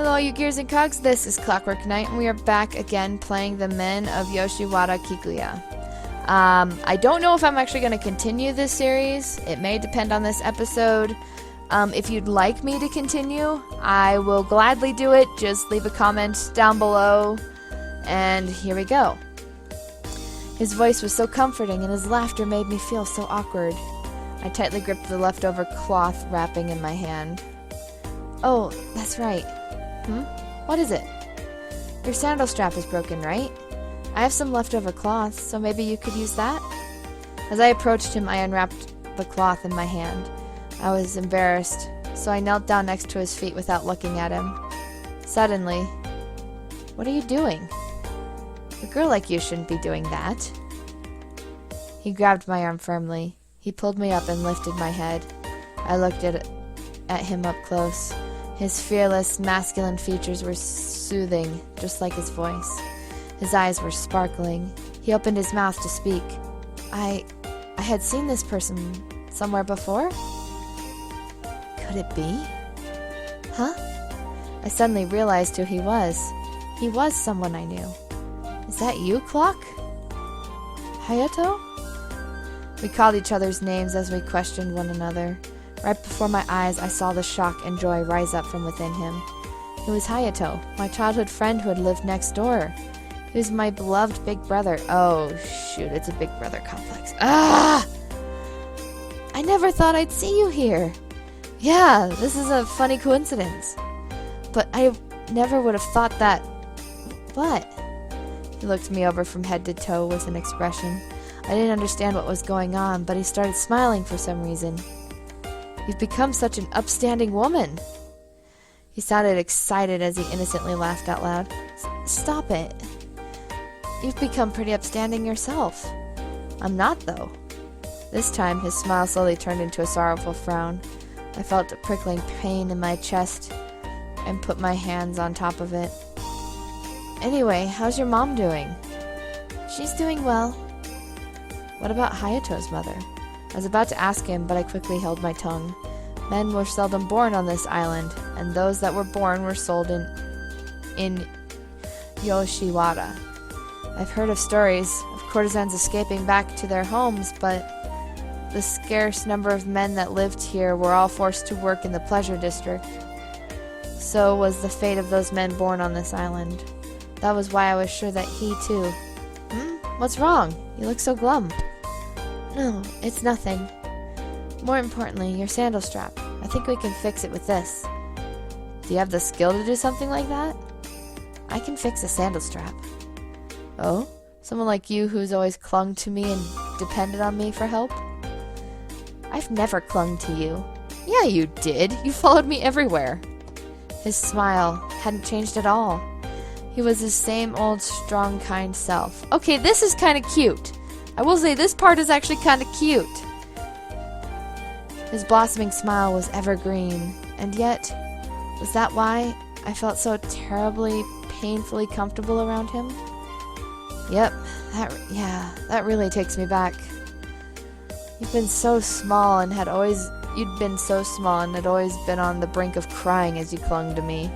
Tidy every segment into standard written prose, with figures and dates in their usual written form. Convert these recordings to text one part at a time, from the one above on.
Hello you gears and cogs, this is Cl0ckw0rkKn1ght and we are back again playing the men of Yoshiwara Kikuya. I don't know if I'm actually going to continue this series. It may depend on this episode. If you'd like me to continue, I will gladly do it. Just leave a comment down below. And here we go. His voice was so comforting and his laughter made me feel so awkward. I tightly gripped the leftover cloth wrapping in my hand. Oh, that's right. What is it? Your sandal strap is broken, right? I have some leftover cloth, so maybe you could use that? As I approached him, I unwrapped the cloth in my hand. I was embarrassed, so I knelt down next to his feet without looking at him. Suddenly, what are you doing? A girl like you shouldn't be doing that. He grabbed my arm firmly. He pulled me up and lifted my head. I looked at him up close. His fearless, masculine features were soothing, just like his voice. His eyes were sparkling. He opened his mouth to speak. I had seen this person somewhere before? Could it be? Huh? I suddenly realized who he was. He was someone I knew. Is that you, Clock? Hayato? We called each other's names as we questioned one another. Right before my eyes, I saw the shock and joy rise up from within him. It was Hayato, my childhood friend who had lived next door. He was my beloved big brother. Oh, shoot, it's a big brother complex. Ah! I never thought I'd see you here. Yeah, this is a funny coincidence. But I never would have thought that... What? He looked me over from head to toe with an expression. I didn't understand what was going on, but he started smiling for some reason. You've become such an upstanding woman. He sounded excited as he innocently laughed out loud. Stop it. You've become pretty upstanding yourself. I'm not, though. This time, his smile slowly turned into a sorrowful frown. I felt a prickling pain in my chest and put my hands on top of it. Anyway, how's your mom doing? She's doing well. What about Hayato's mother? I was about to ask him, but I quickly held my tongue. Men were seldom born on this island, and those that were born were sold in Yoshiwara. I've heard of stories of courtesans escaping back to their homes, but the scarce number of men that lived here were all forced to work in the pleasure district. So was the fate of those men born on this island. That was why I was sure that he too... What's wrong? You look so glum. No, it's nothing. More importantly, your sandal strap. I think we can fix it with this. Do you have the skill to do something like that? I can fix a sandal strap. Oh? Someone like you who's always clung to me and depended on me for help? I've never clung to you. Yeah, you did. You followed me everywhere. His smile hadn't changed at all. He was his same old, strong, kind self. Okay, this is kind of cute. I will say this part is actually kind of cute. His blossoming smile was evergreen, and yet, was that why I felt so terribly, painfully comfortable around him? Yep, that really takes me back. You'd been so small and had always been on the brink of crying as you clung to me.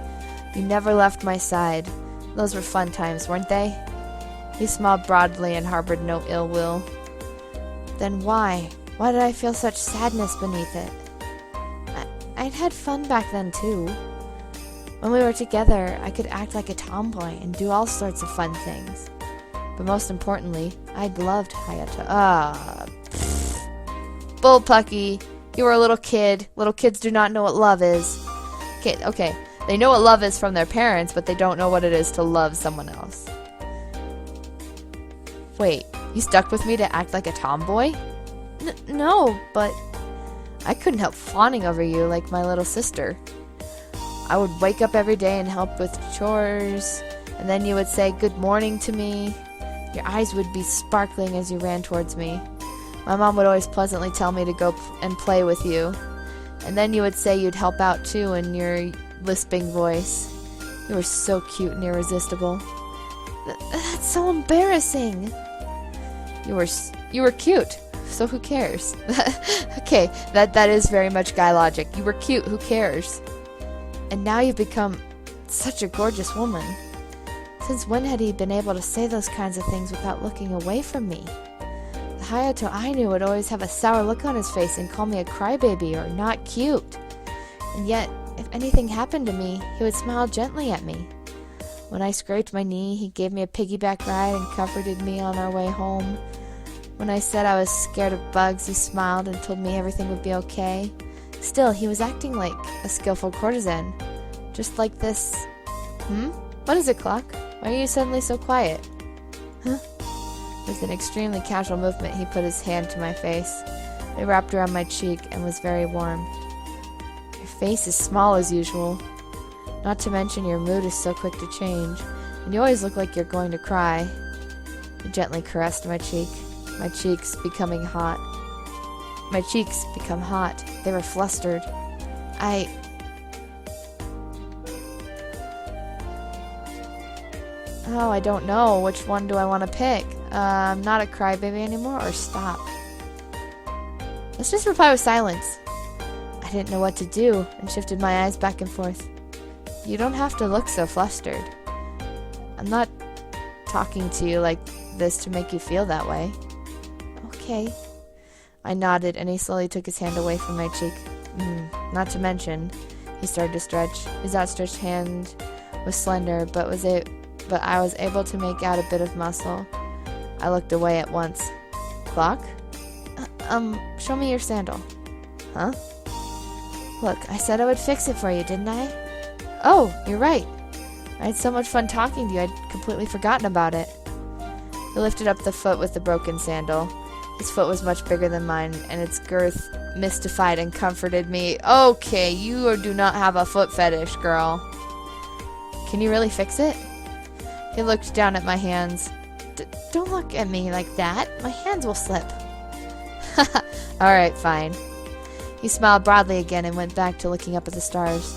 You never left my side. Those were fun times, weren't they? He smiled broadly and harbored no ill will. Then why? Why did I feel such sadness beneath it? I'd had fun back then, too. When we were together, I could act like a tomboy and do all sorts of fun things. But most importantly, I'd loved Hayato. Bullpucky. You were a little kid. Little kids do not know what love is. Okay. They know what love is from their parents, but they don't know what it is to love someone else. Wait, you stuck with me to act like a tomboy? No, but I couldn't help fawning over you like my little sister. I would wake up every day and help with chores, and then you would say good morning to me. Your eyes would be sparkling as you ran towards me. My mom would always pleasantly tell me to go and play with you, and then you would say you'd help out too in your lisping voice. You were so cute and irresistible. That's so embarrassing. You were cute, so who cares? Okay, that is very much guy logic. You were cute, who cares? And now you've become such a gorgeous woman. Since when had he been able to say those kinds of things without looking away from me? The Hayato I knew would always have a sour look on his face and call me a crybaby or not cute. And yet, if anything happened to me, he would smile gently at me. When I scraped my knee, he gave me a piggyback ride and comforted me on our way home. When I said I was scared of bugs, he smiled and told me everything would be okay. Still, he was acting like a skillful courtesan. Just like this. What is it, Clock? Why are you suddenly so quiet? Huh? With an extremely casual movement, he put his hand to my face. It wrapped around my cheek and was very warm. Your face is small as usual. Not to mention your mood is so quick to change, and you always look like you're going to cry. He gently caressed my cheek, my cheeks becoming hot. My cheeks become hot. They were flustered. Oh, I don't know. Which one do I want to pick? I'm not a crybaby anymore, or stop? Let's just reply with silence. I didn't know what to do, and shifted my eyes back and forth. You don't have to look so flustered. I'm not talking to you like this to make you feel that way. Okay. I nodded, and he slowly took his hand away from my cheek. Not to mention, he started to stretch. His outstretched hand was slender, but I was able to make out a bit of muscle. I looked away at once. Clock? Show me your sandal. Huh? Look, I said I would fix it for you, didn't I? Oh, you're right. I had so much fun talking to you, I'd completely forgotten about it. He lifted up the foot with the broken sandal. His foot was much bigger than mine, and its girth mystified and comforted me. Okay, you do not have a foot fetish, girl. Can you really fix it? He looked down at my hands. Don't look at me like that. My hands will slip. Alright, fine. He smiled broadly again and went back to looking up at the stars.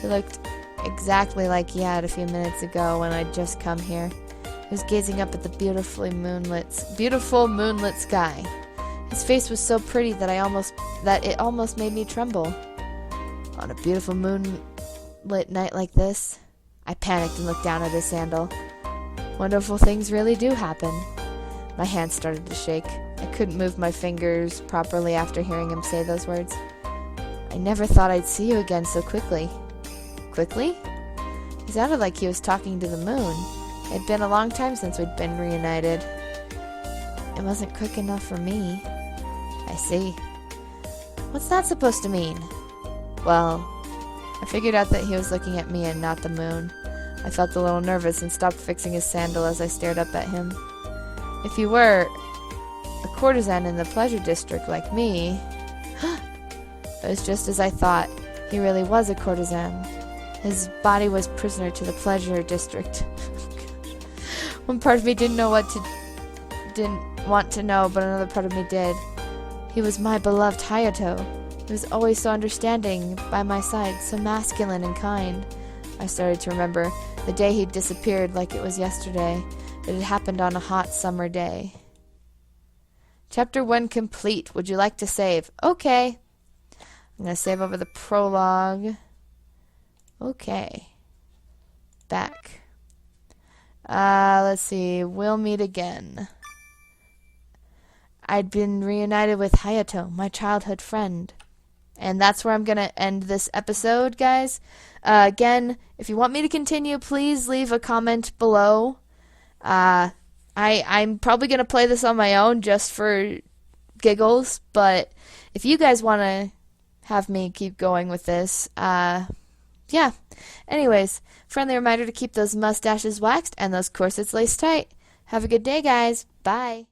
He looked exactly like he had a few minutes ago when I'd just come here. He was gazing up at the beautiful moonlit sky. His face was so pretty that it almost made me tremble. On a beautiful moonlit night like this, I panicked and looked down at his sandal. Wonderful things really do happen. My hands started to shake. I couldn't move my fingers properly after hearing him say those words. I never thought I'd see you again so quickly. Quickly? He sounded like he was talking to the moon. It had been a long time since we'd been reunited. It wasn't quick enough for me. I see. What's that supposed to mean? Well, I figured out that he was looking at me and not the moon. I felt a little nervous and stopped fixing his sandal as I stared up at him. If he were a courtesan in the pleasure district like me, it was just as I thought. He really was a courtesan. His body was prisoner to the pleasure district. One part of me didn't want to know, but another part of me did. He was my beloved Hayato. He was always so understanding by my side, so masculine and kind. I started to remember the day he disappeared like it was yesterday. It had happened on a hot summer day. Chapter 1 complete. Would you like to save? Okay. I'm going to save over the prologue. Okay. Back. Let's see. We'll meet again. I'd been reunited with Hayato, my childhood friend. And that's where I'm going to end this episode, guys. Again, if you want me to continue, please leave a comment below. I'm probably going to play this on my own just for giggles, but if you guys want to have me keep going with this, yeah. Anyways, friendly reminder to keep those mustaches waxed and those corsets laced tight. Have a good day, guys. Bye.